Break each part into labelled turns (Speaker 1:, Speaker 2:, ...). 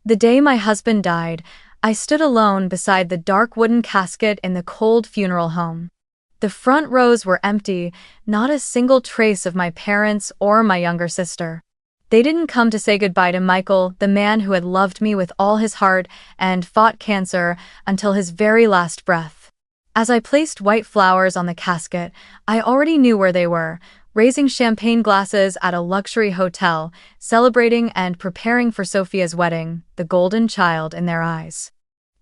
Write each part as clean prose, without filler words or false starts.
Speaker 1: The day my husband died, I stood alone beside the dark wooden casket in the cold funeral home. The front rows were empty, not a single trace of my parents or my younger sister. They didn't come to say goodbye to Michael, the man who had loved me with all his heart and fought cancer until his very last breath. As I placed white flowers on the casket, I already knew where they were, raising champagne glasses at a luxury hotel, celebrating and preparing for Sophia's wedding, the golden child in their eyes.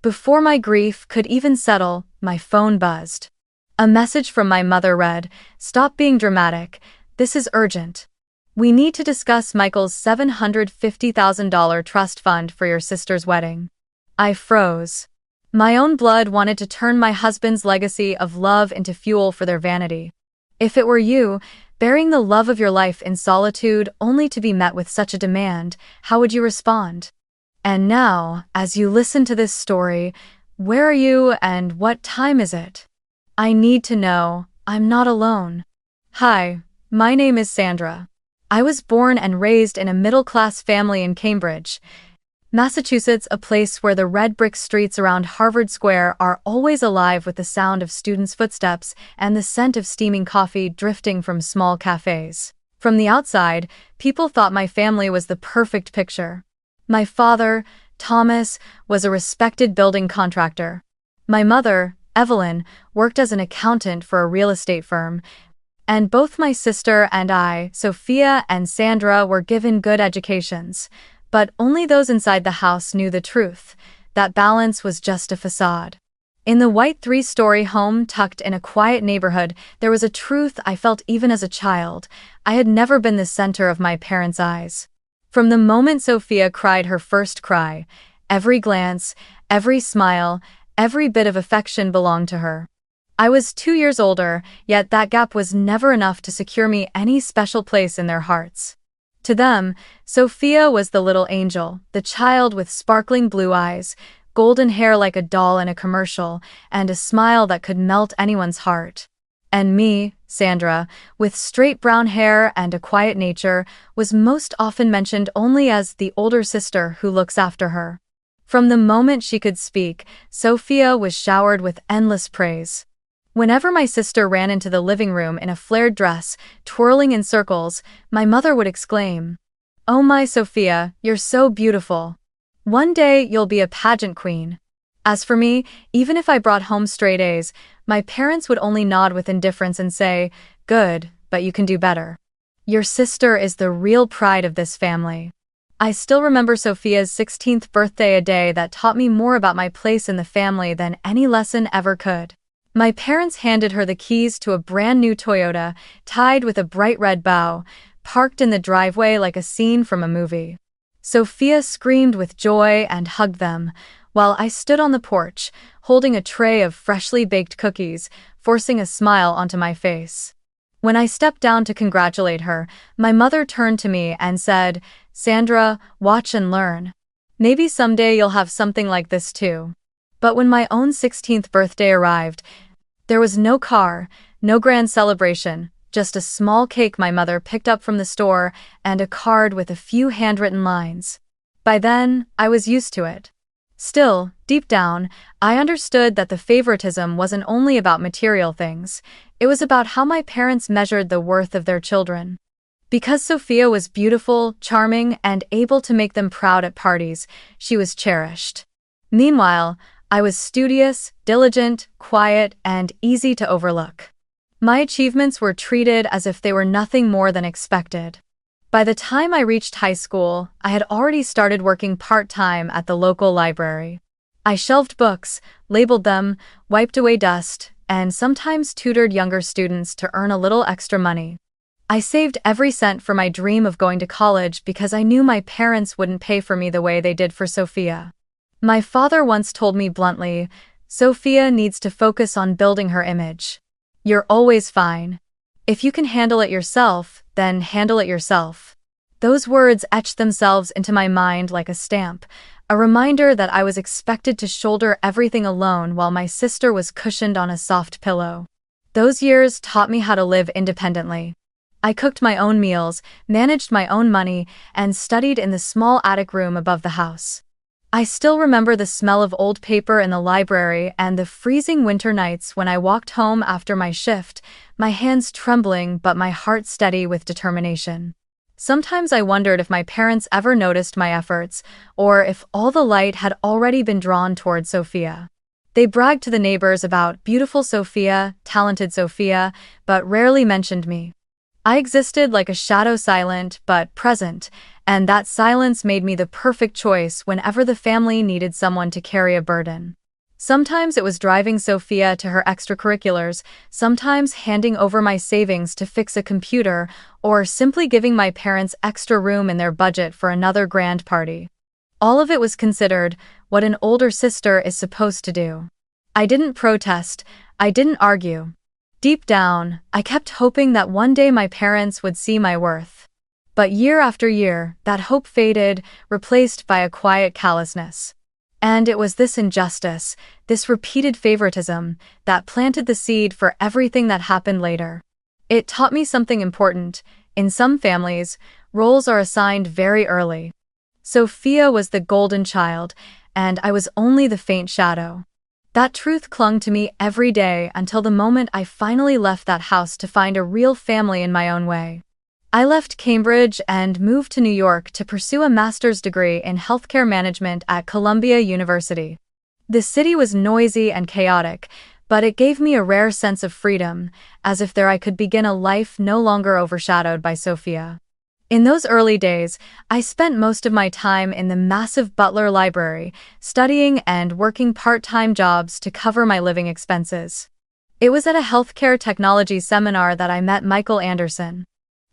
Speaker 1: Before my grief could even settle, my phone buzzed. A message from my mother read, "Stop being dramatic. This is urgent. We need to discuss Michael's $750,000 trust fund for your sister's wedding." I froze. My own blood wanted to turn my husband's legacy of love into fuel for their vanity. If it were you, bearing the love of your life in solitude only to be met with such a demand, how would you respond? And now, as you listen to this story, where are you and what time is it? I need to know. I'm not alone. Hi, my name is Sandra. I was born and raised in a middle-class family in Cambridge, Massachusetts, a place where the red brick streets around Harvard Square are always alive with the sound of students' footsteps and the scent of steaming coffee drifting from small cafes. From the outside, people thought my family was the perfect picture. My father, Thomas, was a respected building contractor. My mother, Evelyn, worked as an accountant for a real estate firm, and both my sister and I, Sophia and Sandra, were given good educations. But only those inside the house knew the truth. That balance was just a facade. In the white three-story home tucked in a quiet neighborhood, there was a truth I felt even as a child. I had never been the center of my parents' eyes. From the moment Sophia cried her first cry, every glance, every smile, every bit of affection belonged to her. I was 2 years older, yet that gap was never enough to secure me any special place in their hearts. To them, Sophia was the little angel, the child with sparkling blue eyes, golden hair like a doll in a commercial, and a smile that could melt anyone's heart. And me, Sandra, with straight brown hair and a quiet nature, was most often mentioned only as the older sister who looks after her. From the moment she could speak, Sophia was showered with endless praise. Whenever my sister ran into the living room in a flared dress, twirling in circles, my mother would exclaim, "Oh my Sophia, you're so beautiful. One day you'll be a pageant queen." As for me, even if I brought home straight A's, my parents would only nod with indifference and say, "Good, but you can do better. Your sister is the real pride of this family." I still remember Sophia's 16th birthday, a day that taught me more about my place in the family than any lesson ever could. My parents handed her the keys to a brand new Toyota, tied with a bright red bow, parked in the driveway like a scene from a movie. Sophia screamed with joy and hugged them, while I stood on the porch, holding a tray of freshly baked cookies, forcing a smile onto my face. When I stepped down to congratulate her, my mother turned to me and said, "Sandra, watch and learn. Maybe someday you'll have something like this too." But when my own 16th birthday arrived, there was no car, no grand celebration, just a small cake my mother picked up from the store and a card with a few handwritten lines. By then, I was used to it. Still, deep down, I understood that the favoritism wasn't only about material things. It was about how my parents measured the worth of their children. Because Sophia was beautiful, charming, and able to make them proud at parties, she was cherished. Meanwhile, I was studious, diligent, quiet, and easy to overlook. My achievements were treated as if they were nothing more than expected. By the time I reached high school, I had already started working part-time at the local library. I shelved books, labeled them, wiped away dust, and sometimes tutored younger students to earn a little extra money. I saved every cent for my dream of going to college because I knew my parents wouldn't pay for me the way they did for Sophia. My father once told me bluntly, "Sophia needs to focus on building her image. You're always fine. If you can handle it yourself, then handle it yourself." Those words etched themselves into my mind like a stamp, a reminder that I was expected to shoulder everything alone while my sister was cushioned on a soft pillow. Those years taught me how to live independently. I cooked my own meals, managed my own money, and studied in the small attic room above the house. I still remember the smell of old paper in the library and the freezing winter nights when I walked home after my shift, my hands trembling but my heart steady with determination. Sometimes I wondered if my parents ever noticed my efforts, or if all the light had already been drawn toward Sophia. They bragged to the neighbors about beautiful Sophia, talented Sophia, but rarely mentioned me. I existed like a shadow, silent but present, and that silence made me the perfect choice whenever the family needed someone to carry a burden. Sometimes it was driving Sophia to her extracurriculars, sometimes handing over my savings to fix a computer, or simply giving my parents extra room in their budget for another grand party. All of it was considered what an older sister is supposed to do. I didn't protest, I didn't argue. Deep down, I kept hoping that one day my parents would see my worth. But year after year, that hope faded, replaced by a quiet callousness. And it was this injustice, this repeated favoritism, that planted the seed for everything that happened later. It taught me something important. In some families, roles are assigned very early. Sophia was the golden child, and I was only the faint shadow. That truth clung to me every day until the moment I finally left that house to find a real family in my own way. I left Cambridge and moved to New York to pursue a master's degree in healthcare management at Columbia University. The city was noisy and chaotic, but it gave me a rare sense of freedom, as if there I could begin a life no longer overshadowed by Sophia. In those early days, I spent most of my time in the massive Butler Library, studying and working part-time jobs to cover my living expenses. It was at a healthcare technology seminar that I met Michael Anderson.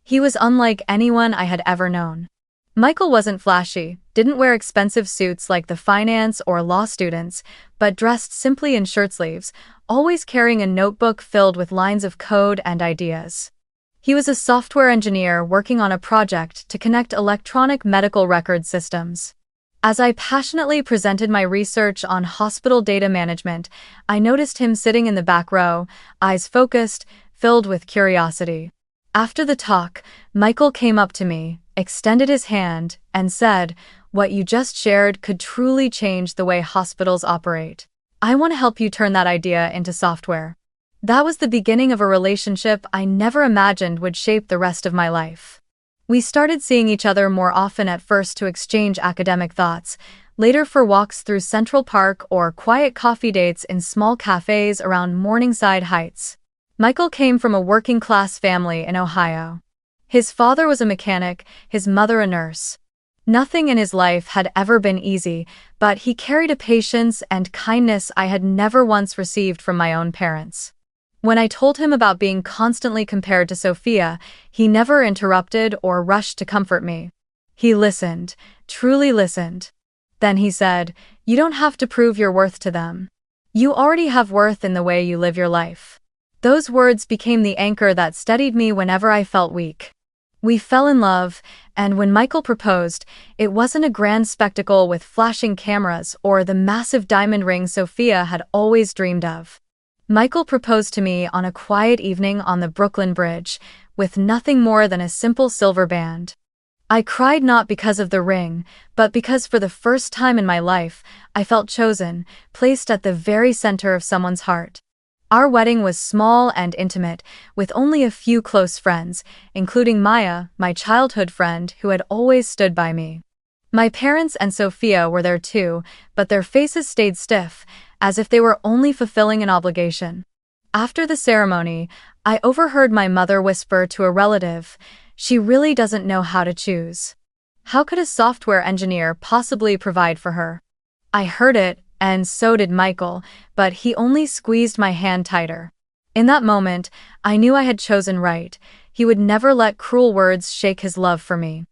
Speaker 1: He was unlike anyone I had ever known. Michael wasn't flashy, didn't wear expensive suits like the finance or law students, but dressed simply in shirt sleeves, always carrying a notebook filled with lines of code and ideas. He was a software engineer working on a project to connect electronic medical record systems. As I passionately presented my research on hospital data management, I noticed him sitting in the back row, eyes focused, filled with curiosity. After the talk, Michael came up to me, extended his hand, and said, "What you just shared could truly change the way hospitals operate. I want to help you turn that idea into software." That was the beginning of a relationship I never imagined would shape the rest of my life. We started seeing each other more often, at first to exchange academic thoughts, later for walks through Central Park or quiet coffee dates in small cafes around Morningside Heights. Michael came from a working-class family in Ohio. His father was a mechanic, his mother a nurse. Nothing in his life had ever been easy, but he carried a patience and kindness I had never once received from my own parents. When I told him about being constantly compared to Sophia, he never interrupted or rushed to comfort me. He listened, truly listened. Then he said, "You don't have to prove your worth to them. You already have worth in the way you live your life." Those words became the anchor that steadied me whenever I felt weak. We fell in love, and when Michael proposed, it wasn't a grand spectacle with flashing cameras or the massive diamond ring Sophia had always dreamed of. Michael proposed to me on a quiet evening on the Brooklyn Bridge, with nothing more than a simple silver band. I cried not because of the ring, but because for the first time in my life, I felt chosen, placed at the very center of someone's heart. Our wedding was small and intimate, with only a few close friends, including Maya, my childhood friend who had always stood by me. My parents and Sophia were there too, but their faces stayed stiff, as if they were only fulfilling an obligation. After the ceremony, I overheard my mother whisper to a relative, "She really doesn't know how to choose. How could a software engineer possibly provide for her?" I heard it, and so did Michael, but he only squeezed my hand tighter. In that moment, I knew I had chosen right. He would never let cruel words shake his love for me.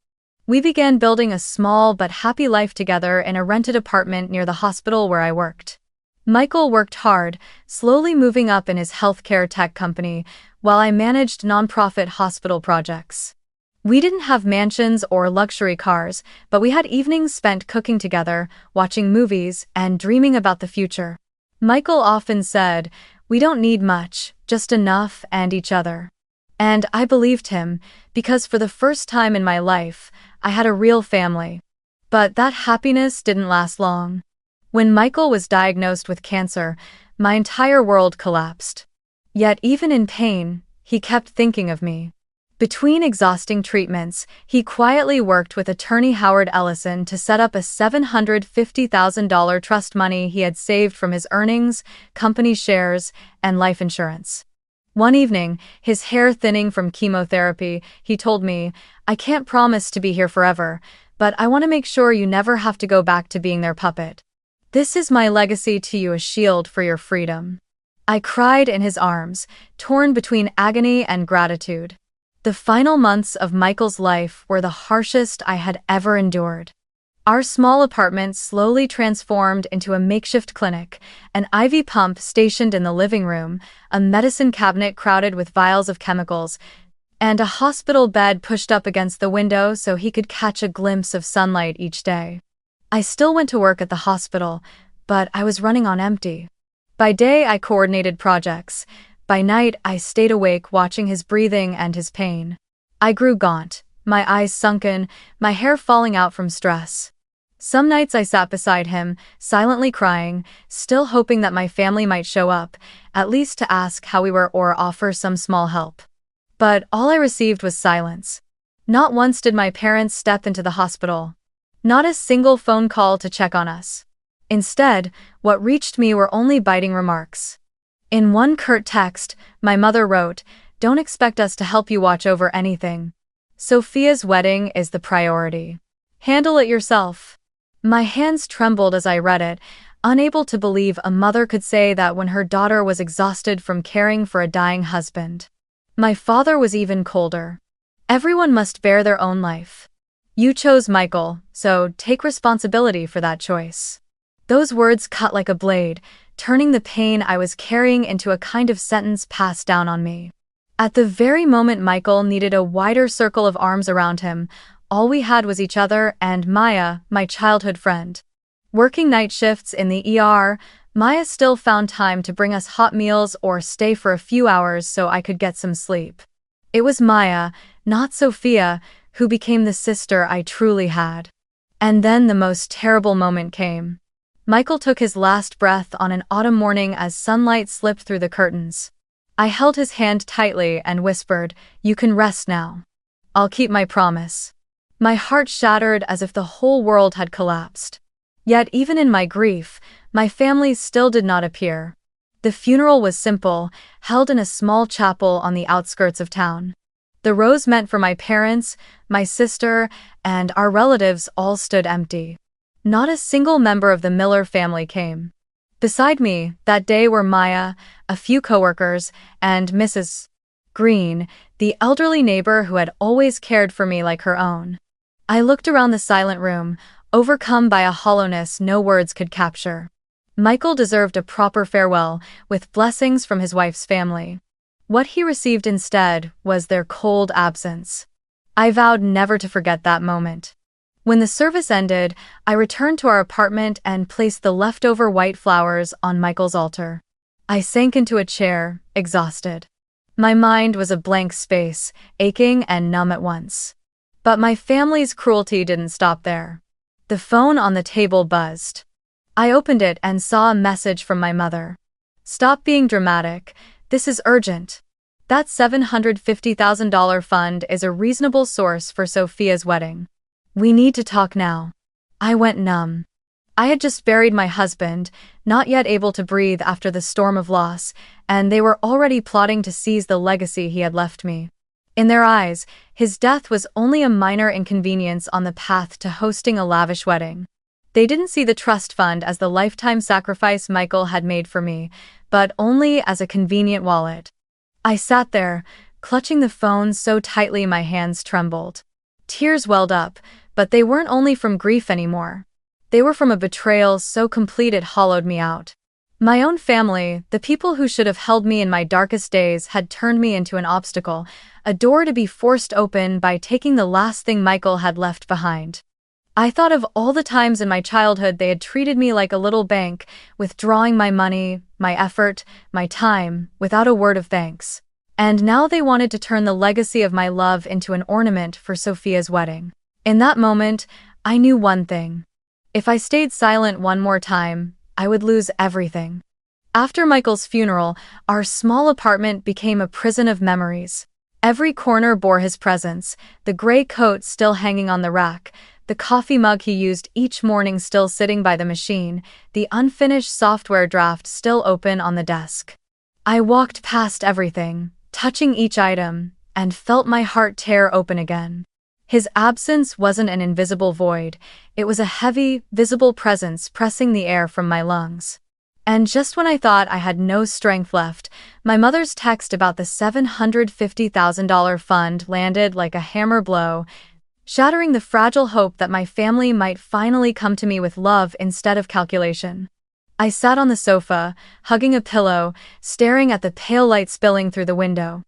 Speaker 1: We began building a small but happy life together in a rented apartment near the hospital where I worked. Michael worked hard, slowly moving up in his healthcare tech company, while I managed nonprofit hospital projects. We didn't have mansions or luxury cars, but we had evenings spent cooking together, watching movies, and dreaming about the future. Michael often said, "We don't need much, just enough and each other." And I believed him, because for the first time in my life, I had a real family. But that happiness didn't last long. When Michael was diagnosed with cancer, my entire world collapsed. Yet even in pain, he kept thinking of me. Between exhausting treatments, he quietly worked with attorney Howard Ellison to set up a $750,000 trust money he had saved from his earnings, company shares, and life insurance. One evening, his hair thinning from chemotherapy, he told me, "I can't promise to be here forever, but I want to make sure you never have to go back to being their puppet. This is my legacy to you, a shield for your freedom." I cried in his arms, torn between agony and gratitude. The final months of Michael's life were the harshest I had ever endured. Our small apartment slowly transformed into a makeshift clinic, an IV pump stationed in the living room, a medicine cabinet crowded with vials of chemicals, and a hospital bed pushed up against the window so he could catch a glimpse of sunlight each day. I still went to work at the hospital, but I was running on empty. By day, I coordinated projects. By night, I stayed awake watching his breathing and his pain. I grew gaunt, my eyes sunken, my hair falling out from stress. Some nights I sat beside him, silently crying, still hoping that my family might show up, at least to ask how we were or offer some small help. But all I received was silence. Not once did my parents step into the hospital. Not a single phone call to check on us. Instead, what reached me were only biting remarks. In one curt text, my mother wrote, "Don't expect us to help you watch over anything. Sophia's wedding is the priority. Handle it yourself." My hands trembled as I read it, unable to believe a mother could say that when her daughter was exhausted from caring for a dying husband. My father was even colder. "Everyone must bear their own life. You chose Michael, so take responsibility for that choice." Those words cut like a blade, turning the pain I was carrying into a kind of sentence passed down on me. At the very moment Michael needed a wider circle of arms around him, all we had was each other and Maya, my childhood friend. Working night shifts in the ER, Maya still found time to bring us hot meals or stay for a few hours so I could get some sleep. It was Maya, not Sophia, who became the sister I truly had. And then the most terrible moment came. Michael took his last breath on an autumn morning as sunlight slipped through the curtains. I held his hand tightly and whispered, "You can rest now. I'll keep my promise." My heart shattered as if the whole world had collapsed. Yet even in my grief, my family still did not appear. The funeral was simple, held in a small chapel on the outskirts of town. The rows meant for my parents, my sister, and our relatives all stood empty. Not a single member of the Miller family came. Beside me, that day were Maya, a few coworkers, and Mrs. Green, the elderly neighbor who had always cared for me like her own. I looked around the silent room, overcome by a hollowness no words could capture. Michael deserved a proper farewell, with blessings from his wife's family. What he received instead was their cold absence. I vowed never to forget that moment. When the service ended, I returned to our apartment and placed the leftover white flowers on Michael's altar. I sank into a chair, exhausted. My mind was a blank space, aching and numb at once. But my family's cruelty didn't stop there. The phone on the table buzzed. I opened it and saw a message from my mother. "Stop being dramatic. This is urgent. That $750,000 fund is a reasonable source for Sophia's wedding. We need to talk now." I went numb. I had just buried my husband, not yet able to breathe after the storm of loss, and they were already plotting to seize the legacy he had left me. In their eyes, his death was only a minor inconvenience on the path to hosting a lavish wedding. They didn't see the trust fund as the lifetime sacrifice Michael had made for me, but only as a convenient wallet. I sat there, clutching the phone so tightly my hands trembled. Tears welled up, but they weren't only from grief anymore. They were from a betrayal so complete it hollowed me out. My own family, the people who should have held me in my darkest days, had turned me into an obstacle, a door to be forced open by taking the last thing Michael had left behind. I thought of all the times in my childhood they had treated me like a little bank, withdrawing my money, my effort, my time, without a word of thanks. And now they wanted to turn the legacy of my love into an ornament for Sophia's wedding. In that moment, I knew one thing. If I stayed silent one more time, I would lose everything. After Michael's funeral, our small apartment became a prison of memories. Every corner bore his presence, the gray coat still hanging on the rack, the coffee mug he used each morning still sitting by the machine, the unfinished software draft still open on the desk. I walked past everything, touching each item, and felt my heart tear open again. His absence wasn't an invisible void, it was a heavy, visible presence pressing the air from my lungs. And just when I thought I had no strength left, my mother's text about the $750,000 fund landed like a hammer blow, shattering the fragile hope that my family might finally come to me with love instead of calculation. I sat on the sofa, hugging a pillow, staring at the pale light spilling through the window.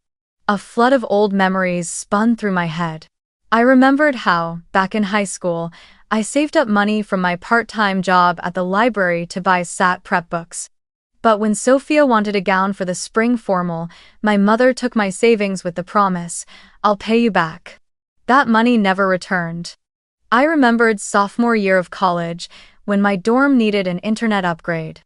Speaker 1: A flood of old memories spun through my head. I remembered how, back in high school, I saved up money from my part-time job at the library to buy SAT prep books. But when Sophia wanted a gown for the spring formal, my mother took my savings with the promise, "I'll pay you back." That money never returned. I remembered sophomore year of college, when my dorm needed an internet upgrade.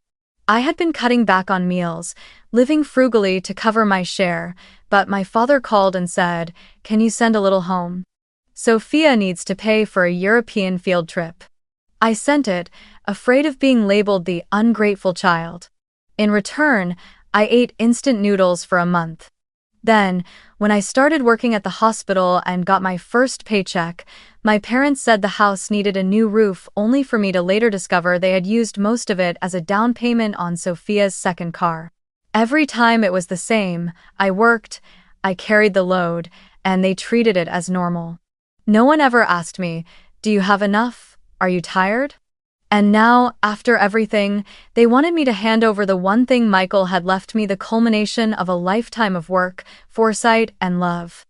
Speaker 1: I had been cutting back on meals, living frugally to cover my share, but my father called and said, "Can you send a little home? Sophia needs to pay for a European field trip." I sent it, afraid of being labeled the ungrateful child. In return, I ate instant noodles for a month. Then, when I started working at the hospital and got my first paycheck, my parents said the house needed a new roof, only for me to later discover they had used most of it as a down payment on Sophia's second car. Every time it was the same: I worked, I carried the load, and they treated it as normal. No one ever asked me, "Do you have enough? Are you tired?" And now, after everything, they wanted me to hand over the one thing Michael had left me, the culmination of a lifetime of work, foresight, and love.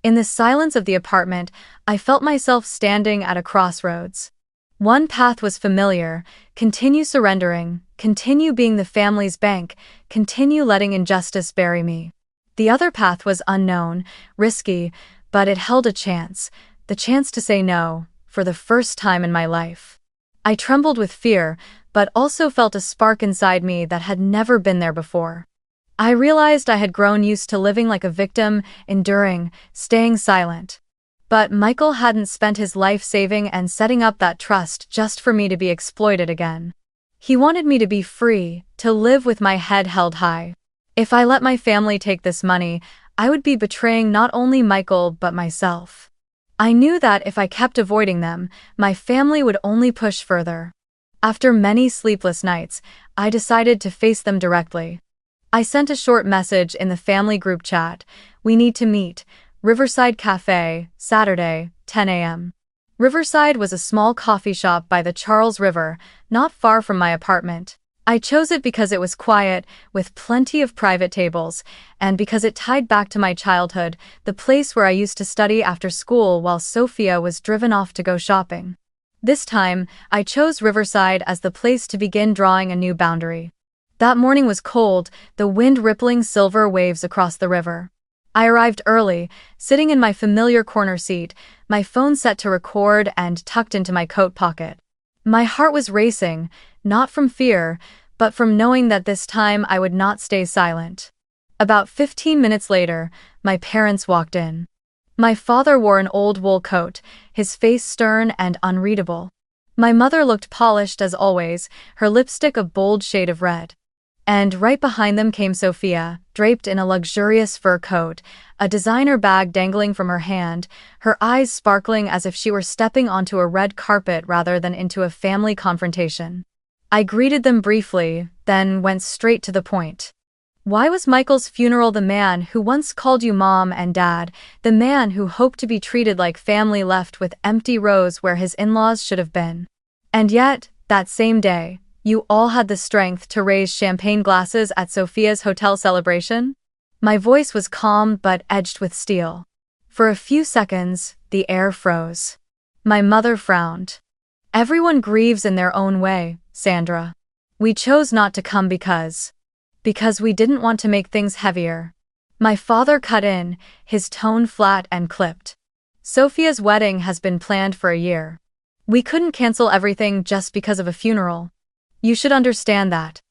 Speaker 1: In the silence of the apartment, I felt myself standing at a crossroads. One path was familiar: continue surrendering, continue being the family's bank, continue letting injustice bury me. The other path was unknown, risky, but it held a chance. The chance to say no, for the first time in my life. I trembled with fear, but also felt a spark inside me that had never been there before. I realized I had grown used to living like a victim, enduring, staying silent. But Michael hadn't spent his life saving and setting up that trust just for me to be exploited again. He wanted me to be free, to live with my head held high. If I let my family take this money, I would be betraying not only Michael but myself. I knew that if I kept avoiding them, my family would only push further. After many sleepless nights, I decided to face them directly. I sent a short message in the family group chat: "We need to meet. Riverside Cafe, Saturday, 10 a.m. Riverside was a small coffee shop by the Charles River, not far from my apartment. I chose it because it was quiet, with plenty of private tables, and because it tied back to my childhood, the place where I used to study after school while Sophia was driven off to go shopping. This time, I chose Riverside as the place to begin drawing a new boundary. That morning was cold, the wind rippling silver waves across the river. I arrived early, sitting in my familiar corner seat, my phone set to record and tucked into my coat pocket. My heart was racing, not from fear, but from knowing that this time I would not stay silent. About 15 minutes later, my parents walked in. My father wore an old wool coat, his face stern and unreadable. My mother looked polished as always, her lipstick a bold shade of red. And right behind them came Sophia, draped in a luxurious fur coat, a designer bag dangling from her hand, her eyes sparkling as if she were stepping onto a red carpet rather than into a family confrontation. I greeted them briefly, then went straight to the point. Why was Michael's funeral the man who once called you mom and dad, the man who hoped to be treated like family, left with empty rows where his in-laws should have been? And yet, that same day, you all had the strength to raise champagne glasses at Sophia's hotel celebration? My voice was calm but edged with steel. For a few seconds, the air froze. My mother frowned. Everyone grieves in their own way, Sandra. We chose not to come because we didn't want to make things heavier. My father cut in, his tone flat and clipped. Sophia's wedding has been planned for a year. We couldn't cancel everything just because of a funeral. You should understand that.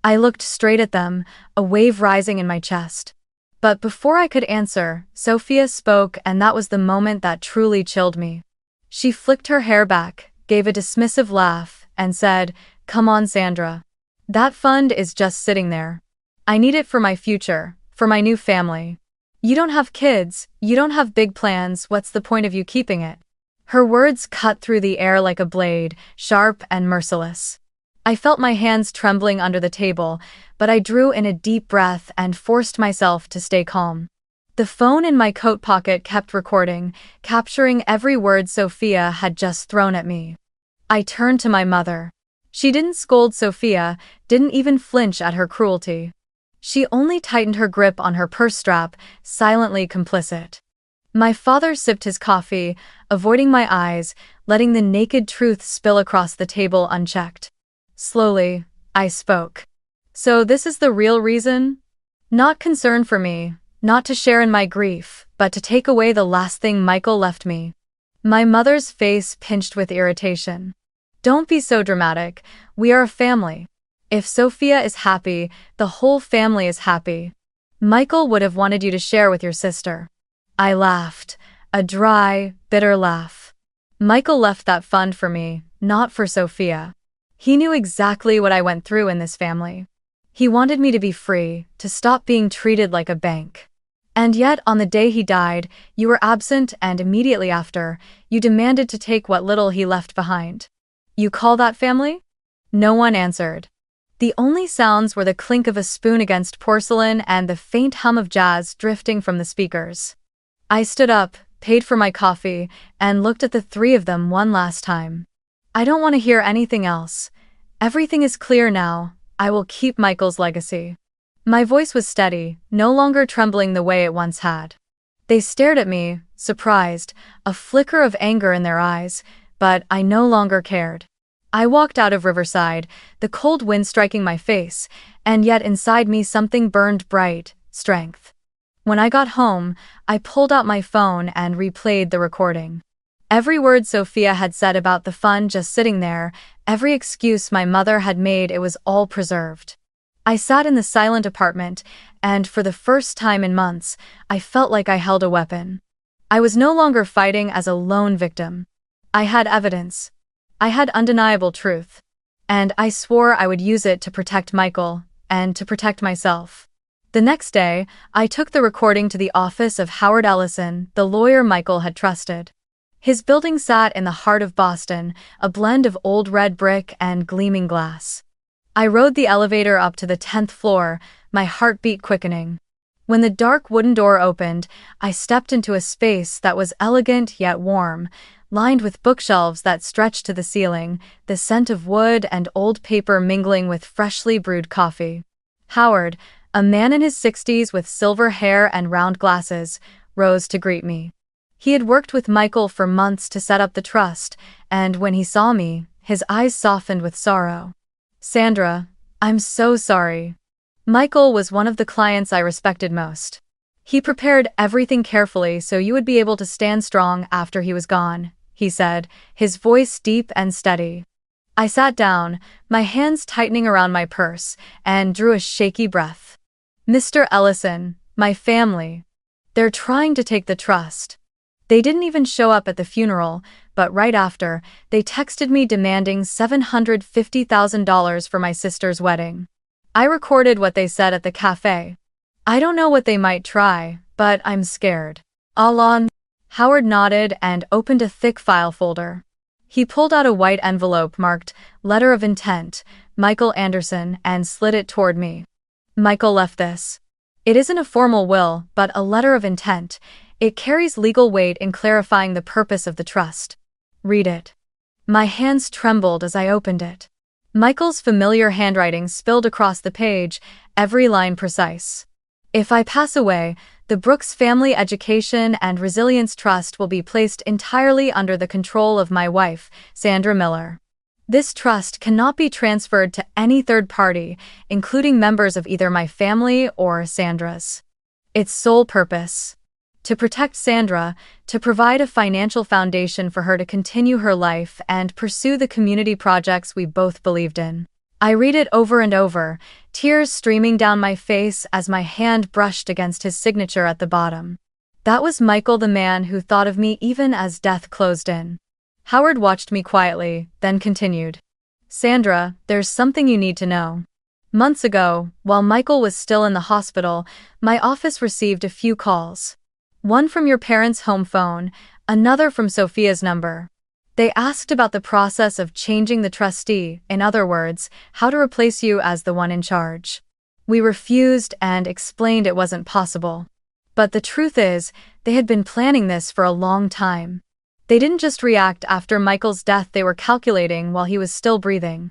Speaker 1: I looked straight at them, a wave rising in my chest. But before I could answer, Sophia spoke, and that was the moment that truly chilled me. She flicked her hair back, gave a dismissive laugh, and said, "Come on, Sandra. That fund is just sitting there. I need it for my future, for my new family. You don't have kids, you don't have big plans, what's the point of you keeping it?" Her words cut through the air like a blade, sharp and merciless. I felt my hands trembling under the table, but I drew in a deep breath and forced myself to stay calm. The phone in my coat pocket kept recording, capturing every word Sophia had just thrown at me. I turned to my mother. She didn't scold Sophia, didn't even flinch at her cruelty. She only tightened her grip on her purse strap, silently complicit. My father sipped his coffee, avoiding my eyes, letting the naked truth spill across the table unchecked. Slowly, I spoke. "So this is the real reason? Not concern for me, not to share in my grief, but to take away the last thing Michael left me." My mother's face pinched with irritation. "Don't be so dramatic, we are a family. If Sophia is happy, the whole family is happy. Michael would have wanted you to share with your sister." I laughed, a dry, bitter laugh. Michael left that fund for me, not for Sophia. He knew exactly what I went through in this family. He wanted me to be free, to stop being treated like a bank. And yet, on the day he died, you were absent, and immediately after, you demanded to take what little he left behind. You call that family? No one answered. The only sounds were the clink of a spoon against porcelain and the faint hum of jazz drifting from the speakers. I stood up, paid for my coffee, and looked at the three of them one last time. "I don't want to hear anything else. Everything is clear now. I will keep Michael's legacy." My voice was steady, no longer trembling the way it once had. They stared at me, surprised, a flicker of anger in their eyes, but I no longer cared. I walked out of Riverside, the cold wind striking my face, and yet inside me something burned bright, strength. When I got home, I pulled out my phone and replayed the recording. Every word Sophia had said about the fund just sitting there, every excuse my mother had made, it was all preserved. I sat in the silent apartment, and for the first time in months, I felt like I held a weapon. I was no longer fighting as a lone victim. I had evidence. I had undeniable truth. And I swore I would use it to protect Michael, and to protect myself. The next day, I took the recording to the office of Howard Ellison, the lawyer Michael had trusted. His building sat in the heart of Boston, a blend of old red brick and gleaming glass. I rode the elevator up to the 10th floor, my heartbeat quickening. When the dark wooden door opened, I stepped into a space that was elegant yet warm, lined with bookshelves that stretched to the ceiling, the scent of wood and old paper mingling with freshly brewed coffee. Howard, a man in his 60s with silver hair and round glasses, rose to greet me. He had worked with Michael for months to set up the trust, and when he saw me, his eyes softened with sorrow. "Sandra, I'm so sorry." Michael was one of the clients I respected most. "He prepared everything carefully so you would be able to stand strong after he was gone," he said, his voice deep and steady. I sat down, my hands tightening around my purse, and drew a shaky breath. "Mr. Ellison, my family. They're trying to take the trust. They didn't even show up at the funeral, but right after, they texted me demanding $750,000 for my sister's wedding. I recorded what they said at the cafe. I don't know what they might try, but I'm scared." "Alon." Howard nodded and opened a thick file folder. He pulled out a white envelope marked "Letter of Intent, Michael Anderson," and slid it toward me. "Michael left this. It isn't a formal will, but a letter of intent. It carries legal weight in clarifying the purpose of the trust. Read it." My hands trembled as I opened it. Michael's familiar handwriting spilled across the page, every line precise. "If I pass away, the Brooks Family Education and Resilience Trust will be placed entirely under the control of my wife, Sandra Miller. This trust cannot be transferred to any third party, including members of either my family or Sandra's. Its sole purpose To protect Sandra, to provide a financial foundation for her to continue her life and pursue the community projects we both believed in. I read it over and over, tears streaming down my face as my hand brushed against his signature at the bottom. That was Michael, the man who thought of me even as death closed in. Howard watched me quietly, then continued. Sandra, there's something you need to know. Months ago, while Michael was still in the hospital, my office received a few calls. One from your parents' home phone, another from Sophia's number. They asked about the process of changing the trustee, in other words, how to replace you as the one in charge. We refused and explained it wasn't possible. But the truth is, they had been planning this for a long time. They didn't just react after Michael's death, they were calculating while he was still breathing.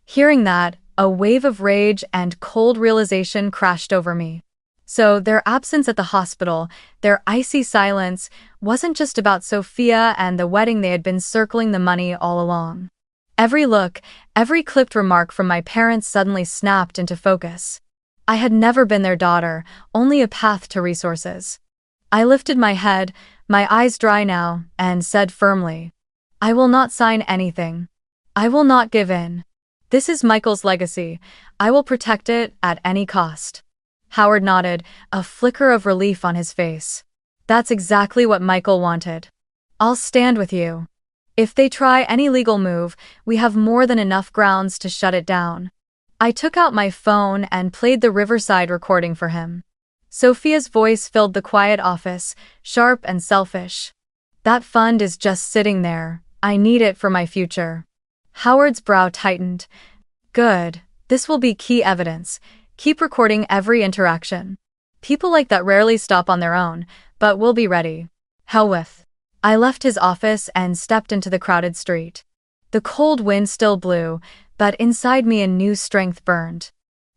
Speaker 1: Hearing that, a wave of rage and cold realization crashed over me. So their absence at the hospital, their icy silence, wasn't just about Sophia and the wedding. They had been circling the money all along. Every look, every clipped remark from my parents suddenly snapped into focus. I had never been their daughter, only a path to resources. I lifted my head, my eyes dry now, and said firmly, I will not sign anything. I will not give in. This is Michael's legacy. I will protect it at any cost. Howard nodded, a flicker of relief on his face. That's exactly what Michael wanted. I'll stand with you. If they try any legal move, we have more than enough grounds to shut it down. I took out my phone and played the Riverside recording for him. Sophia's voice filled the quiet office, sharp and selfish. That fund is just sitting there. I need it for my future. Howard's brow tightened. Good. This will be key evidence. Keep recording every interaction. People like that rarely stop on their own, but we'll be ready. Hell with. I left his office and stepped into the crowded street. The cold wind still blew, but inside me a new strength burned.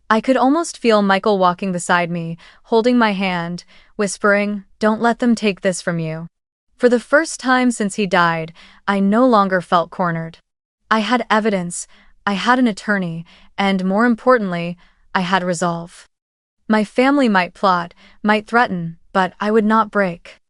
Speaker 1: I could almost feel Michael walking beside me, holding my hand, whispering, Don't let them take this from you. For the first time since he died, I no longer felt cornered. I had evidence, I had an attorney, and more importantly, I had resolve. My family might plot, might threaten, but I would not break.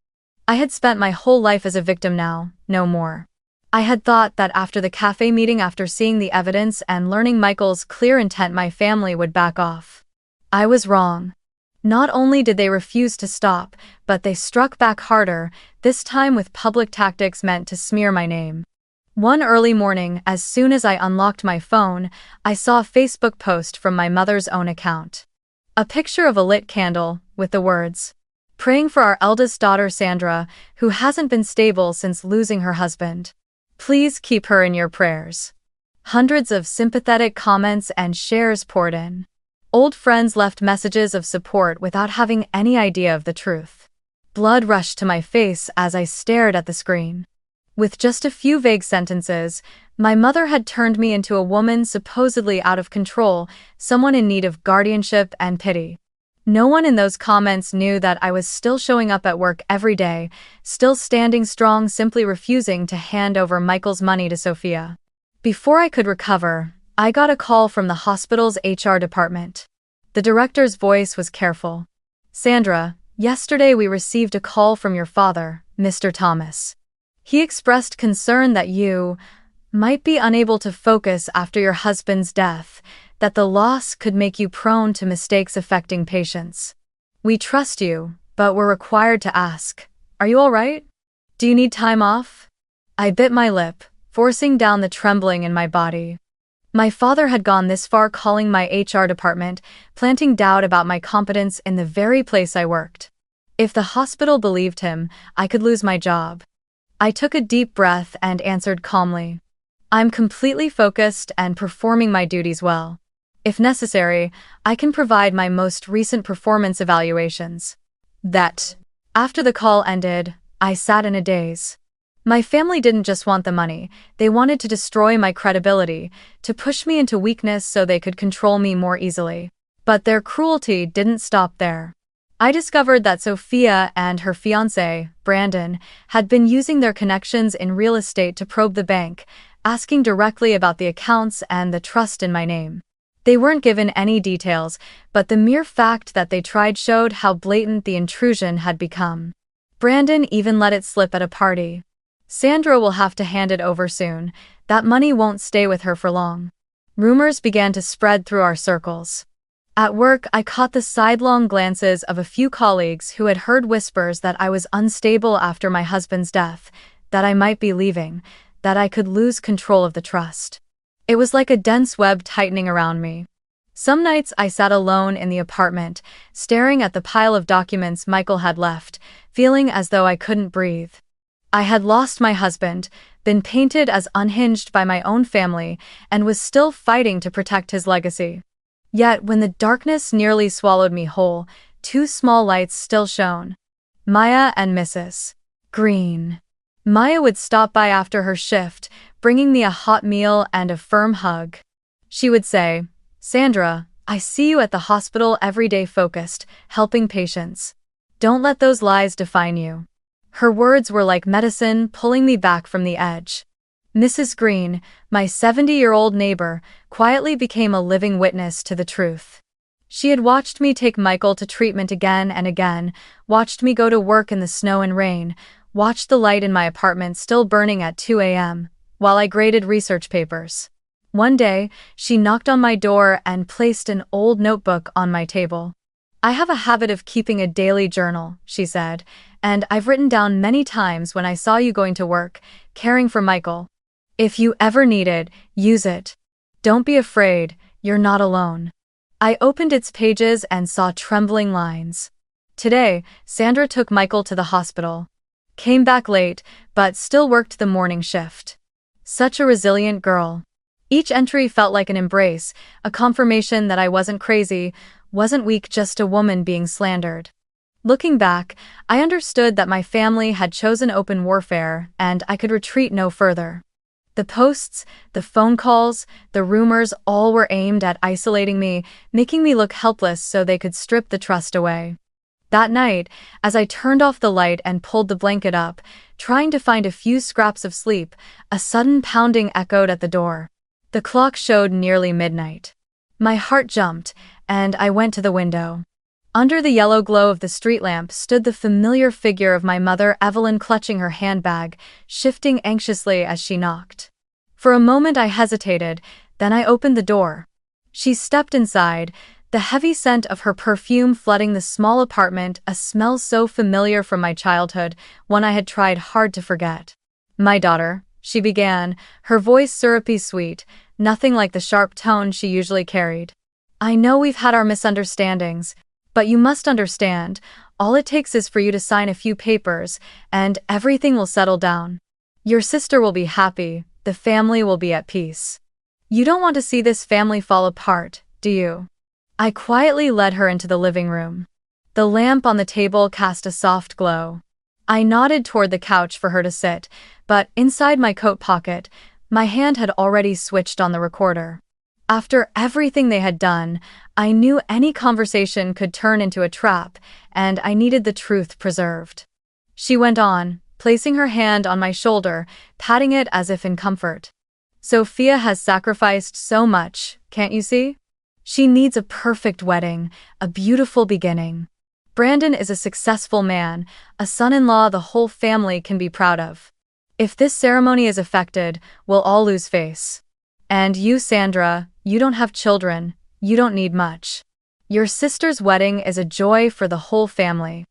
Speaker 1: I had spent my whole life as a victim now, no more. I had thought that after the cafe meeting, after seeing the evidence and learning Michael's clear intent, my family would back off. I was wrong. Not only did they refuse to stop, but they struck back harder, this time with public tactics meant to smear my name. One early morning, as soon as I unlocked my phone, I saw a Facebook post from my mother's own account. A picture of a lit candle, with the words, Praying for our eldest daughter Sandra, who hasn't been stable since losing her husband. Please keep her in your prayers. Hundreds of sympathetic comments and shares poured in. Old friends left messages of support without having any idea of the truth. Blood rushed to my face as I stared at the screen. With just a few vague sentences, my mother had turned me into a woman supposedly out of control, someone in need of guardianship and pity. No one in those comments knew that I was still showing up at work every day, still standing strong, simply refusing to hand over Michael's money to Sophia. Before I could recover, I got a call from the hospital's HR department. The director's voice was careful. Sandra, yesterday we received a call from your father, Mr. Thomas. He expressed concern that you might be unable to focus after your husband's death, that the loss could make you prone to mistakes affecting patients. We trust you, but we're required to ask, are you all right? Do you need time off? I bit my lip, forcing down the trembling in my body. My father had gone this far, calling my HR department, planting doubt about my competence in the very place I worked. If the hospital believed him, I could lose my job. I took a deep breath and answered calmly. I'm completely focused and performing my duties well. If necessary, I can provide my most recent performance evaluations. After the call ended, I sat in a daze. My family didn't just want the money, they wanted to destroy my credibility, to push me into weakness so they could control me more easily. But their cruelty didn't stop there. I discovered that Sophia and her fiancé, Brandon, had been using their connections in real estate to probe the bank, asking directly about the accounts and the trust in my name. They weren't given any details, but the mere fact that they tried showed how blatant the intrusion had become. Brandon even let it slip at a party. Sandra will have to hand it over soon. That money won't stay with her for long. Rumors began to spread through our circles. At work, I caught the sidelong glances of a few colleagues who had heard whispers that I was unstable after my husband's death, that I might be leaving, that I could lose control of the trust. It was like a dense web tightening around me. Some nights I sat alone in the apartment, staring at the pile of documents Michael had left, feeling as though I couldn't breathe. I had lost my husband, been painted as unhinged by my own family, and was still fighting to protect his legacy. Yet, when the darkness nearly swallowed me whole, two small lights still shone. Maya and Mrs. Green. Maya would stop by after her shift, bringing me a hot meal and a firm hug. She would say, "Sandra, I see you at the hospital every day focused, helping patients. Don't let those lies define you." Her words were like medicine, pulling me back from the edge. Mrs. Green, my 70-year-old neighbor, quietly became a living witness to the truth. She had watched me take Michael to treatment again and again, watched me go to work in the snow and rain, watched the light in my apartment still burning at 2 a.m., while I graded research papers. One day, she knocked on my door and placed an old notebook on my table. "I have a habit of keeping a daily journal," she said, "and I've written down many times when I saw you going to work, caring for Michael. If you ever need it, use it. Don't be afraid, you're not alone." I opened its pages and saw trembling lines. "Today, Sandra took Michael to the hospital. Came back late, but still worked the morning shift. Such a resilient girl." Each entry felt like an embrace, a confirmation that I wasn't crazy, wasn't weak, just a woman being slandered. Looking back, I understood that my family had chosen open warfare, and I could retreat no further. The posts, the phone calls, the rumors all were aimed at isolating me, making me look helpless so they could strip the trust away. That night, as I turned off the light and pulled the blanket up, trying to find a few scraps of sleep, a sudden pounding echoed at the door. The clock showed nearly midnight. My heart jumped, and I went to the window. Under the yellow glow of the street lamp stood the familiar figure of my mother, Evelyn, clutching her handbag, shifting anxiously as she knocked. For a moment I hesitated, then I opened the door. She stepped inside, the heavy scent of her perfume flooding the small apartment, a smell so familiar from my childhood, one I had tried hard to forget. "My daughter," she began, her voice syrupy sweet, nothing like the sharp tone she usually carried. "I know we've had our misunderstandings, but you must understand, all it takes is for you to sign a few papers, and everything will settle down. Your sister will be happy, the family will be at peace. You don't want to see this family fall apart, do you?" I quietly led her into the living room. The lamp on the table cast a soft glow. I nodded toward the couch for her to sit, but inside my coat pocket, my hand had already switched on the recorder. After everything they had done, I knew any conversation could turn into a trap, and I needed the truth preserved. She went on, placing her hand on my shoulder, patting it as if in comfort. "Sophia has sacrificed so much, can't you see? She needs a perfect wedding, a beautiful beginning. Brandon is a successful man, a son-in-law the whole family can be proud of. If this ceremony is affected, we'll all lose face. And you, Sandra, you don't have children, you don't need much. Your sister's wedding is a joy for the whole family.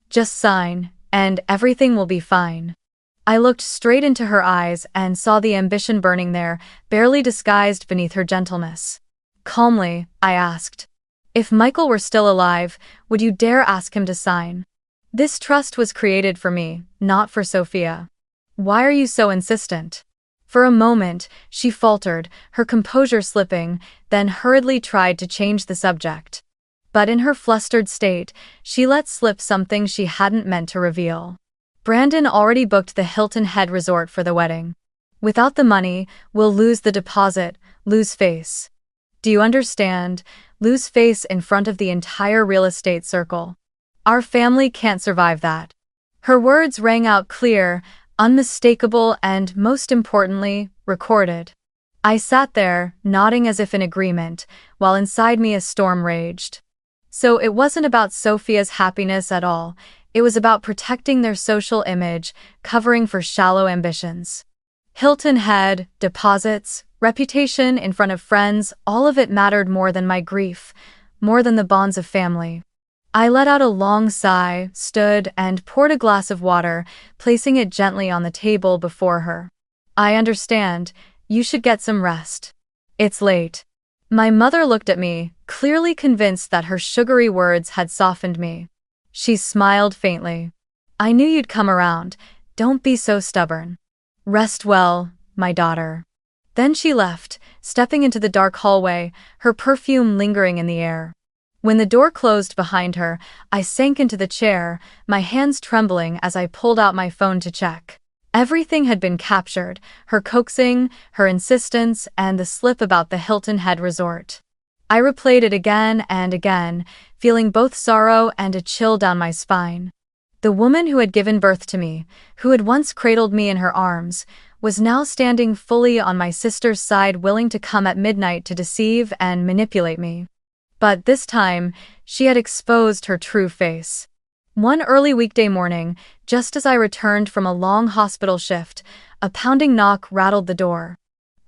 Speaker 1: Just sign, and everything will be fine." I looked straight into her eyes and saw the ambition burning there, barely disguised beneath her gentleness. Calmly, I asked, "If Michael were still alive, would you dare ask him to sign? This trust was created for me, not for Sophia. Why are you so insistent?" For a moment, she faltered, her composure slipping, then hurriedly tried to change the subject. But in her flustered state, she let slip something she hadn't meant to reveal. "Brandon already booked the Hilton Head Resort for the wedding. Without the money, we'll lose the deposit, lose face. Do you understand? Lose face in front of the entire real estate circle. Our family can't survive that." Her words rang out clear, unmistakable, and, most importantly, recorded. I sat there, nodding as if in agreement, while inside me a storm raged. So it wasn't about Sophia's happiness at all, It was about protecting their social image, covering for shallow ambitions. Hilton Head, deposits, reputation in front of friends, all of it mattered more than my grief, more than the bonds of family. I let out a long sigh, stood, and poured a glass of water, placing it gently on the table before her. I understand. You should get some rest. It's late. My mother looked at me, clearly convinced that her sugary words had softened me. She smiled faintly. I knew you'd come around. Don't be so stubborn. Rest well, my daughter. Then she left, stepping into the dark hallway, her perfume lingering in the air. When the door closed behind her, I sank into the chair, my hands trembling as I pulled out my phone to check. Everything had been captured, her coaxing, her insistence, and the slip about the Hilton Head resort. I replayed it again and again, feeling both sorrow and a chill down my spine. The woman who had given birth to me, who had once cradled me in her arms, was now standing fully on my sister's side, willing to come at midnight to deceive and manipulate me. But this time, she had exposed her true face. One early weekday morning, just as I returned from a long hospital shift, a pounding knock rattled the door.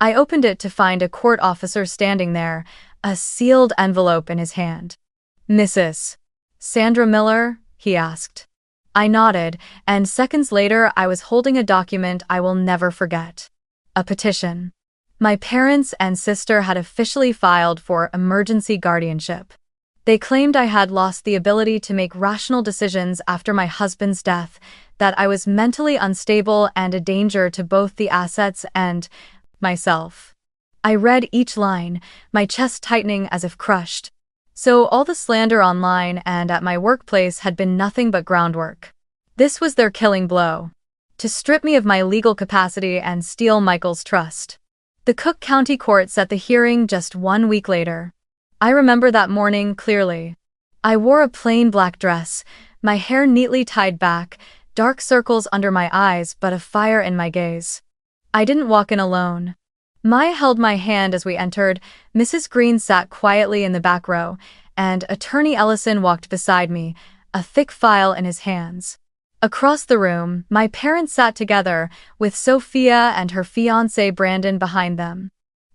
Speaker 1: I opened it to find a court officer standing there, a sealed envelope in his hand. "Mrs. Sandra Miller?" he asked. I nodded, and seconds later I was holding a document I will never forget. A petition. My parents and sister had officially filed for emergency guardianship. They claimed I had lost the ability to make rational decisions after my husband's death, that I was mentally unstable and a danger to both the assets and myself. I read each line, my chest tightening as if crushed. So all the slander online and at my workplace had been nothing but groundwork. This was their killing blow. To strip me of my legal capacity and steal Michael's trust. The Cook County Court set the hearing just 1 week later. I remember that morning clearly. I wore a plain black dress, my hair neatly tied back, dark circles under my eyes but a fire in my gaze. I didn't walk in alone. Maya held my hand as we entered, Mrs. Green sat quietly in the back row, and Attorney Ellison walked beside me, a thick file in his hands. Across the room, my parents sat together, with Sophia and her fiancé Brandon behind them.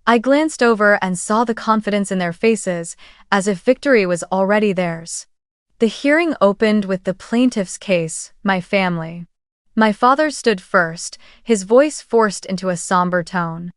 Speaker 1: I glanced over and saw the confidence in their faces, as if victory was already theirs. The hearing opened with the plaintiff's case, my family. My father stood first, his voice forced into a somber tone.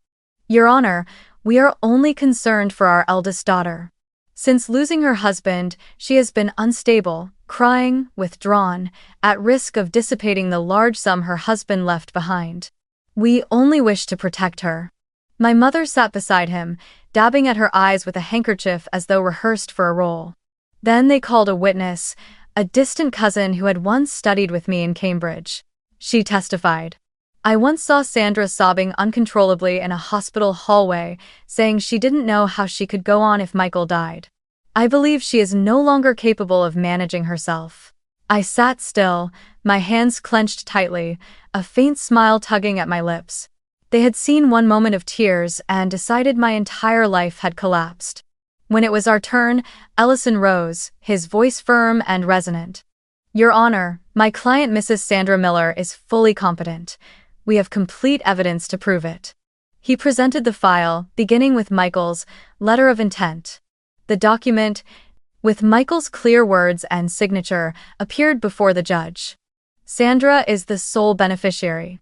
Speaker 1: Your Honor, we are only concerned for our eldest daughter. Since losing her husband, she has been unstable, crying, withdrawn, at risk of dissipating the large sum her husband left behind. We only wish to protect her. My mother sat beside him, dabbing at her eyes with a handkerchief as though rehearsed for a role. Then they called a witness, a distant cousin who had once studied with me in Cambridge. She testified. I once saw Sandra sobbing uncontrollably in a hospital hallway, saying she didn't know how she could go on if Michael died. I believe she is no longer capable of managing herself. I sat still, my hands clenched tightly, a faint smile tugging at my lips. They had seen one moment of tears and decided my entire life had collapsed. When it was our turn, Ellison rose, his voice firm and resonant. Your Honor, my client Mrs. Sandra Miller is fully competent. We have complete evidence to prove it. He presented the file, beginning with Michael's letter of intent. The document, with Michael's clear words and signature, appeared before the judge. Sandra is the sole beneficiary.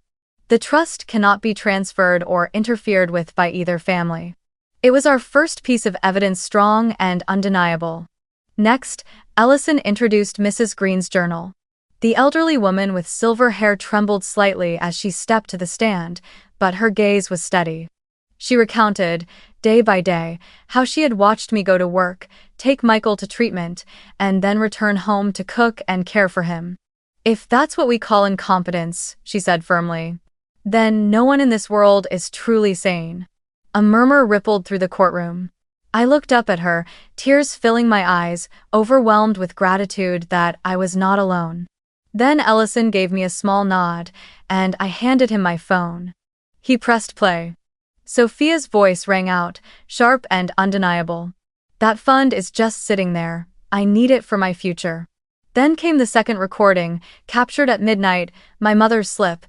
Speaker 1: The trust cannot be transferred or interfered with by either family. It was our first piece of evidence, strong and undeniable. Next, Ellison introduced Mrs. Green's journal. The elderly woman with silver hair trembled slightly as she stepped to the stand, but her gaze was steady. She recounted, day by day, how she had watched me go to work, take Michael to treatment, and then return home to cook and care for him. If that's what we call incompetence, she said firmly, then no one in this world is truly sane. A murmur rippled through the courtroom. I looked up at her, tears filling my eyes, overwhelmed with gratitude that I was not alone. Then Ellison gave me a small nod, and I handed him my phone. He pressed play. Sophia's voice rang out, sharp and undeniable. That fund is just sitting there. I need it for my future. Then came the second recording, captured at midnight, my mother's slip.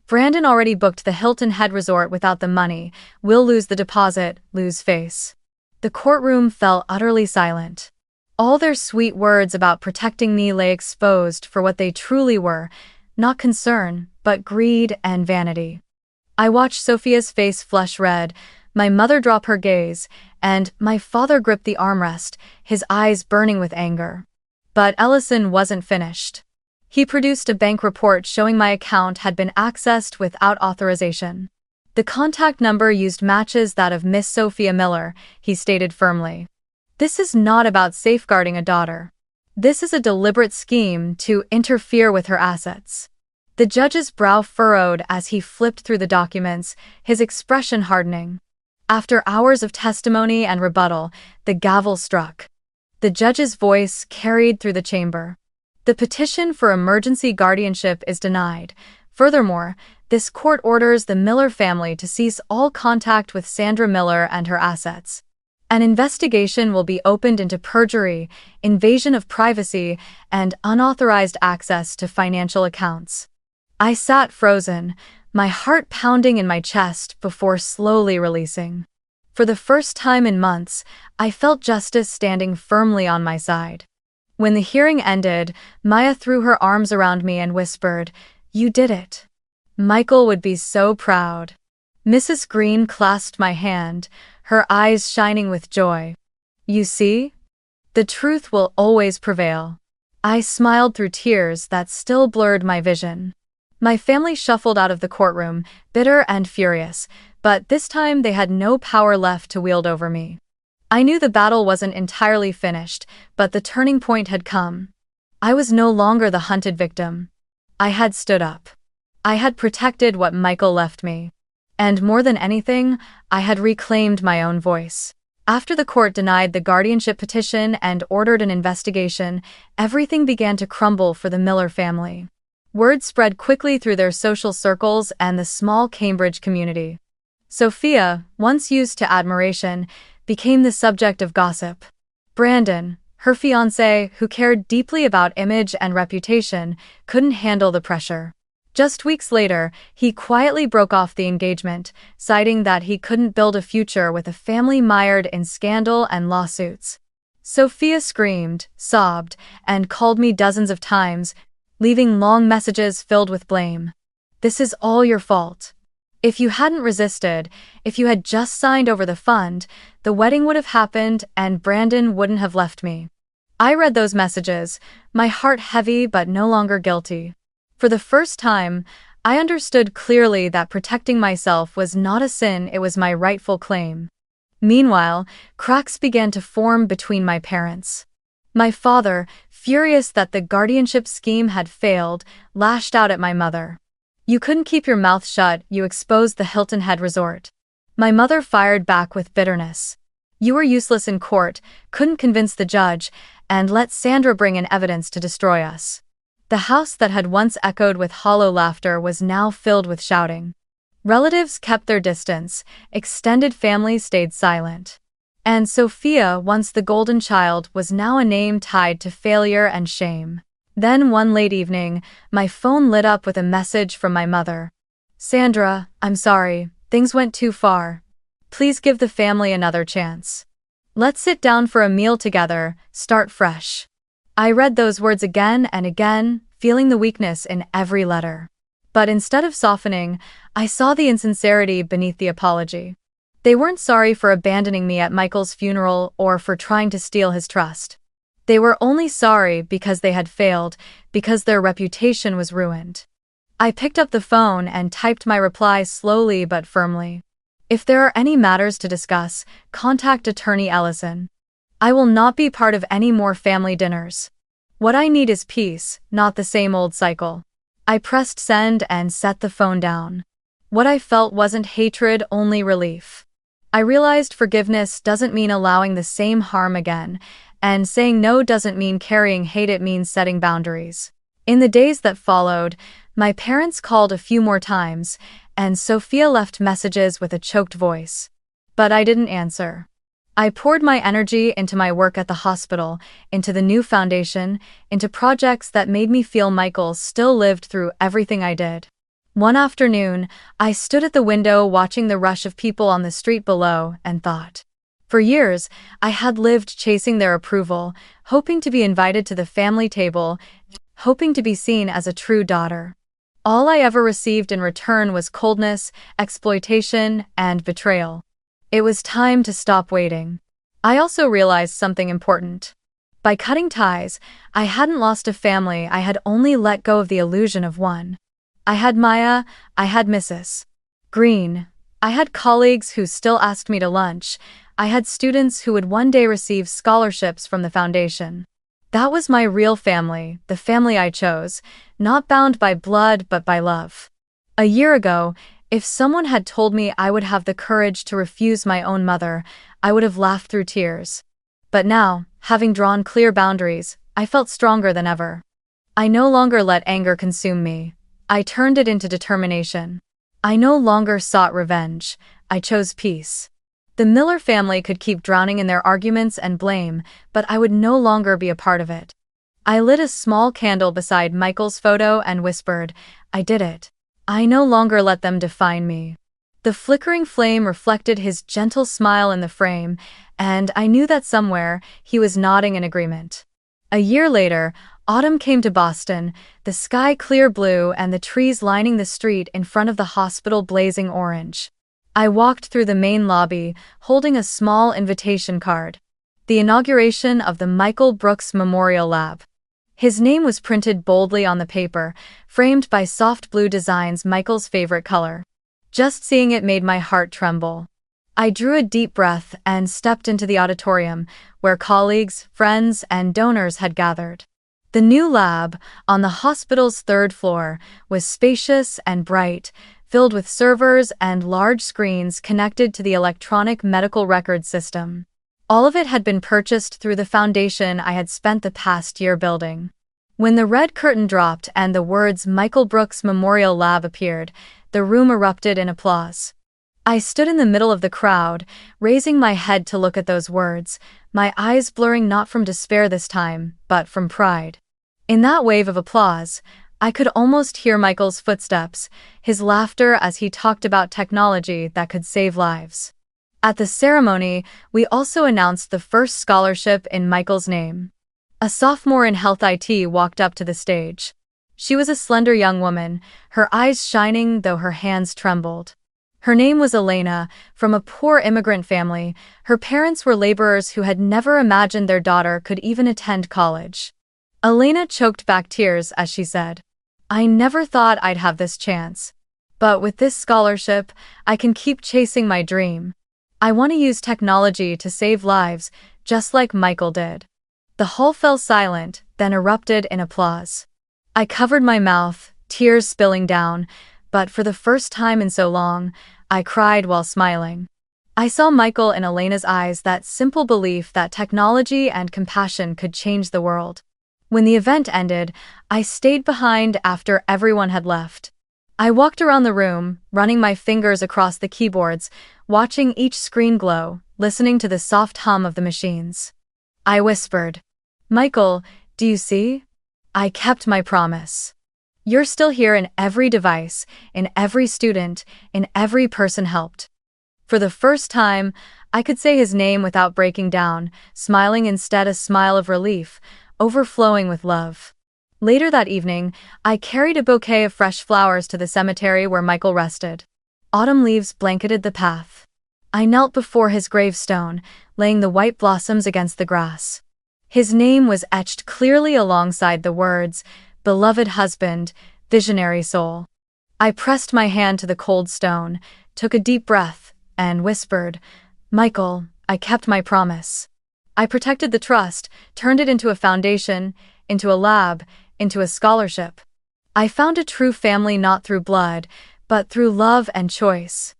Speaker 1: Brandon already booked the Hilton Head Resort without the money. We'll lose the deposit, lose face. The courtroom fell utterly silent. All their sweet words about protecting me lay exposed for what they truly were, not concern, but greed and vanity. I watched Sophia's face flush red, my mother drop her gaze, and my father grip the armrest, his eyes burning with anger. But Ellison wasn't finished. He produced a bank report showing my account had been accessed without authorization. The contact number used matches that of Miss Sophia Miller, he stated firmly. This is not about safeguarding a daughter. This is a deliberate scheme to interfere with her assets. The judge's brow furrowed as he flipped through the documents, his expression hardening. After hours of testimony and rebuttal, the gavel struck. The judge's voice carried through the chamber. The petition for emergency guardianship is denied. Furthermore, this court orders the Miller family to cease all contact with Sandra Miller and her assets. An investigation will be opened into perjury, invasion of privacy, and unauthorized access to financial accounts. I sat frozen, my heart pounding in my chest before slowly releasing. For the first time in months, I felt justice standing firmly on my side. When the hearing ended, Maya threw her arms around me and whispered, "You did it. Michael would be so proud." Mrs. Green clasped my hand, her eyes shining with joy. "You see? The truth will always prevail." I smiled through tears that still blurred my vision. My family shuffled out of the courtroom, bitter and furious, but this time they had no power left to wield over me. I knew the battle wasn't entirely finished, but the turning point had come. I was no longer the hunted victim. I had stood up. I had protected what Michael left me. And more than anything, I had reclaimed my own voice. After the court denied the guardianship petition and ordered an investigation, everything began to crumble for the Miller family. Word spread quickly through their social circles and the small Cambridge community. Sophia, once used to admiration, became the subject of gossip. Brandon, her fiancé, who cared deeply about image and reputation, couldn't handle the pressure. Just weeks later, he quietly broke off the engagement, citing that he couldn't build a future with a family mired in scandal and lawsuits. Sophia screamed, sobbed, and called me dozens of times, leaving long messages filled with blame. "This is all your fault. If you hadn't resisted, if you had just signed over the fund, the wedding would have happened and Brandon wouldn't have left me." I read those messages, my heart heavy but no longer guilty. For the first time, I understood clearly that protecting myself was not a sin, it was my rightful claim. Meanwhile, cracks began to form between my parents. My father, furious that the guardianship scheme had failed, lashed out at my mother. "You couldn't keep your mouth shut, you exposed the Hilton Head Resort." My mother fired back with bitterness. "You were useless in court, couldn't convince the judge, and let Sandra bring in evidence to destroy us." The house that had once echoed with hollow laughter was now filled with shouting. Relatives kept their distance, extended families stayed silent. And Sophia, once the golden child, was now a name tied to failure and shame. Then one late evening, my phone lit up with a message from my mother. "Sandra, I'm sorry, things went too far. Please give the family another chance. Let's sit down for a meal together, start fresh." I read those words again and again, feeling the weakness in every letter. But instead of softening, I saw the insincerity beneath the apology. They weren't sorry for abandoning me at Michael's funeral or for trying to steal his trust. They were only sorry because they had failed, because their reputation was ruined. I picked up the phone and typed my reply slowly but firmly. "If there are any matters to discuss, contact Attorney Ellison. I will not be part of any more family dinners. What I need is peace, not the same old cycle." I pressed send and set the phone down. What I felt wasn't hatred, only relief. I realized forgiveness doesn't mean allowing the same harm again, and saying no doesn't mean carrying hate, it means setting boundaries. In the days that followed, my parents called a few more times, and Sophia left messages with a choked voice. But I didn't answer. I poured my energy into my work at the hospital, into the new foundation, into projects that made me feel Michael still lived through everything I did. One afternoon, I stood at the window watching the rush of people on the street below and thought. For years, I had lived chasing their approval, hoping to be invited to the family table, hoping to be seen as a true daughter. All I ever received in return was coldness, exploitation, and betrayal. It was time to stop waiting. I also realized something important. By cutting ties, I hadn't lost a family, I had only let go of the illusion of one. I had Maya, I had Mrs. Green. I had colleagues who still asked me to lunch. I had students who would one day receive scholarships from the foundation. That was my real family, the family I chose, not bound by blood but by love. A year ago, if someone had told me I would have the courage to refuse my own mother, I would have laughed through tears. But now, having drawn clear boundaries, I felt stronger than ever. I no longer let anger consume me. I turned it into determination. I no longer sought revenge. I chose peace. The Miller family could keep drowning in their arguments and blame, but I would no longer be a part of it. I lit a small candle beside Michael's photo and whispered, "I did it. I no longer let them define me." The flickering flame reflected his gentle smile in the frame, and I knew that somewhere he was nodding in agreement. A year later, autumn came to Boston, the sky clear blue and the trees lining the street in front of the hospital blazing orange. I walked through the main lobby, holding a small invitation card. The inauguration of the Michael Brooks Memorial Lab. His name was printed boldly on the paper, framed by soft blue designs, Michael's favorite color. Just seeing it made my heart tremble. I drew a deep breath and stepped into the auditorium, where colleagues, friends, and donors had gathered. The new lab, on the hospital's third floor, was spacious and bright, filled with servers and large screens connected to the electronic medical record system. All of it had been purchased through the foundation I had spent the past year building. When the red curtain dropped and the words Michael Brooks Memorial Lab appeared, the room erupted in applause. I stood in the middle of the crowd, raising my head to look at those words, my eyes blurring not from despair this time, but from pride. In that wave of applause, I could almost hear Michael's footsteps, his laughter as he talked about technology that could save lives. At the ceremony, we also announced the first scholarship in Michael's name. A sophomore in health IT walked up to the stage. She was a slender young woman, her eyes shining though her hands trembled. Her name was Elena, from a poor immigrant family. Her parents were laborers who had never imagined their daughter could even attend college. Elena choked back tears as she said, "I never thought I'd have this chance. But with this scholarship, I can keep chasing my dream. I want to use technology to save lives, just like Michael did." The hall fell silent, then erupted in applause. I covered my mouth, tears spilling down, but for the first time in so long, I cried while smiling. I saw Michael in Elena's eyes, that simple belief that technology and compassion could change the world. When the event ended, I stayed behind after everyone had left. I walked around the room, running my fingers across the keyboards, watching each screen glow, listening to the soft hum of the machines. I whispered, "Michael, do you see? I kept my promise. You're still here in every device, in every student, in every person helped." For the first time, I could say his name without breaking down, smiling instead, a smile of relief, overflowing with love. Later that evening, I carried a bouquet of fresh flowers to the cemetery where Michael rested. Autumn leaves blanketed the path. I knelt before his gravestone, laying the white blossoms against the grass. His name was etched clearly alongside the words, "Beloved husband, visionary soul." I pressed my hand to the cold stone, took a deep breath, and whispered, "Michael, I kept my promise. I protected the trust, turned it into a foundation, into a lab, into a scholarship. I found a true family not through blood, but through love and choice.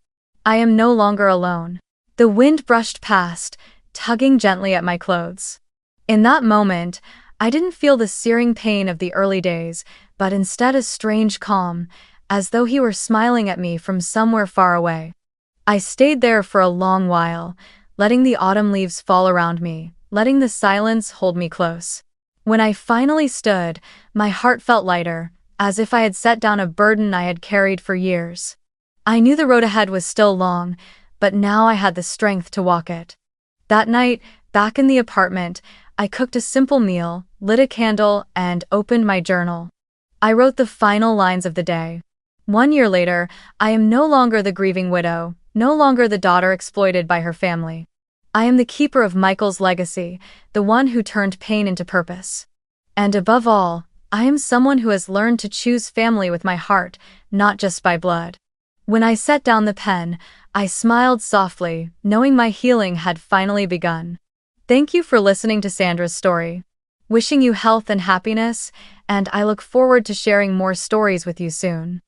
Speaker 1: I am no longer alone." The wind brushed past, tugging gently at my clothes. In that moment, I didn't feel the searing pain of the early days, but instead a strange calm, as though he were smiling at me from somewhere far away. I stayed there for a long while, letting the autumn leaves fall around me, letting the silence hold me close. When I finally stood, my heart felt lighter, as if I had set down a burden I had carried for years. I knew the road ahead was still long, but now I had the strength to walk it. That night, back in the apartment, I cooked a simple meal, lit a candle, and opened my journal. I wrote the final lines of the day. 1 year later, I am no longer the grieving widow, no longer the daughter exploited by her family. I am the keeper of Michael's legacy, the one who turned pain into purpose. And above all, I am someone who has learned to choose family with my heart, not just by blood. When I set down the pen, I smiled softly, knowing my healing had finally begun. Thank you for listening to Sandra's story. Wishing you health and happiness, and I look forward to sharing more stories with you soon.